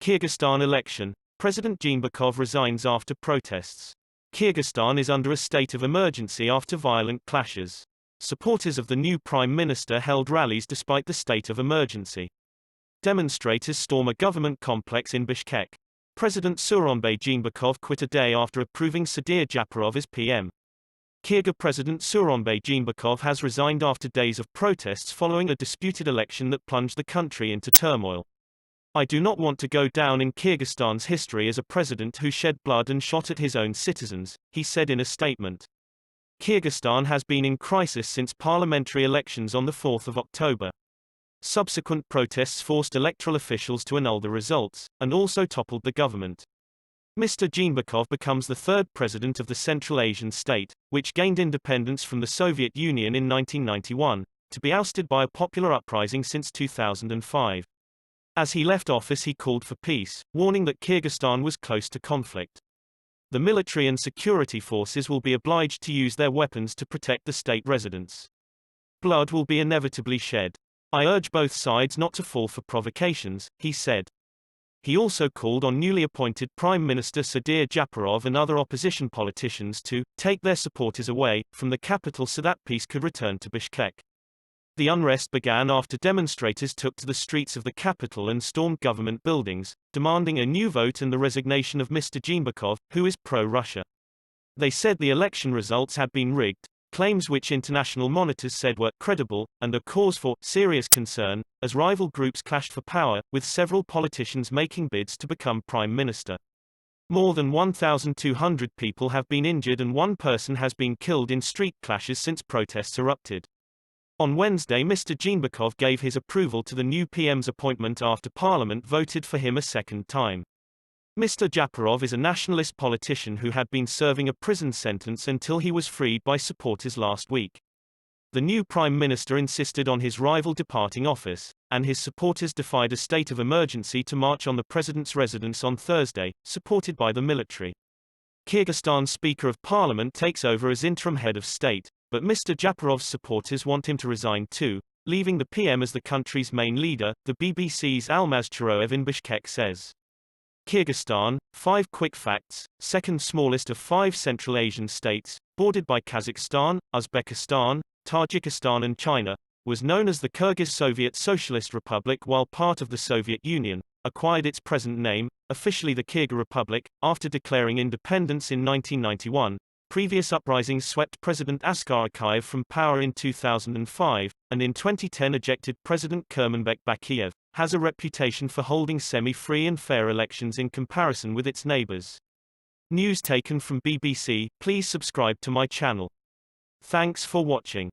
Kyrgyzstan election. President Jeenbekov resigns after protests. Kyrgyzstan is under a state of emergency after violent clashes. Supporters of the new prime minister held rallies despite the state of emergency. Demonstrators storm a government complex in Bishkek. President Sooronbay Jeenbekov quit a day after approving Sadyr Japarov as PM. Kyrgyz President Sooronbay Jeenbekov has resigned after days of protests following a disputed election that plunged the country into turmoil. "I do not want to go down in Kyrgyzstan's history as a president who shed blood and shot at his own citizens," he said in a statement. Kyrgyzstan has been in crisis since parliamentary elections on the 4th of October. Subsequent protests forced electoral officials to annul the results, and also toppled the government. Mr. Jeenbekov becomes the third president of the Central Asian state, which gained independence from the Soviet Union in 1991, to be ousted by a popular uprising since 2005. As he left office he called for peace, warning that Kyrgyzstan was close to conflict. The military and security forces will be obliged to use their weapons to protect the state residents. Blood will be inevitably shed. "I urge both sides not to fall for provocations," he said. He also called on newly appointed Prime Minister Sadyr Japarov and other opposition politicians to take their supporters away from the capital so that peace could return to Bishkek. The unrest began after demonstrators took to the streets of the capital and stormed government buildings, demanding a new vote and the resignation of Mr. Jeenbekov, who is pro-Russia. They said the election results had been rigged, claims which international monitors said were credible, and a cause for serious concern, as rival groups clashed for power, with several politicians making bids to become prime minister. More than 1,200 people have been injured and one person has been killed in street clashes since protests erupted. On Wednesday Mr. Jeenbekov gave his approval to the new PM's appointment after Parliament voted for him a second time. Mr. Japarov is a nationalist politician who had been serving a prison sentence until he was freed by supporters last week. The new Prime Minister insisted on his rival departing office, and his supporters defied a state of emergency to march on the president's residence on Thursday, supported by the military. Kyrgyzstan's Speaker of Parliament takes over as interim head of state, but Mr. Japarov's supporters want him to resign too, leaving the PM as the country's main leader, the BBC's Almaz Chiroev in Bishkek says. Kyrgyzstan, 5 quick facts, second smallest of 5 Central Asian states, bordered by Kazakhstan, Uzbekistan, Tajikistan and China, was known as the Kyrgyz Soviet Socialist Republic while part of the Soviet Union, acquired its present name, officially the Kyrgyz Republic, after declaring independence in 1991. Previous uprisings swept President Askar Akayev from power in 2005, and in 2010 ejected President Kurmanbek Bakiyev, has a reputation for holding semi-free and fair elections in comparison with its neighbors. News taken from BBC. Please subscribe to my channel. Thanks for watching.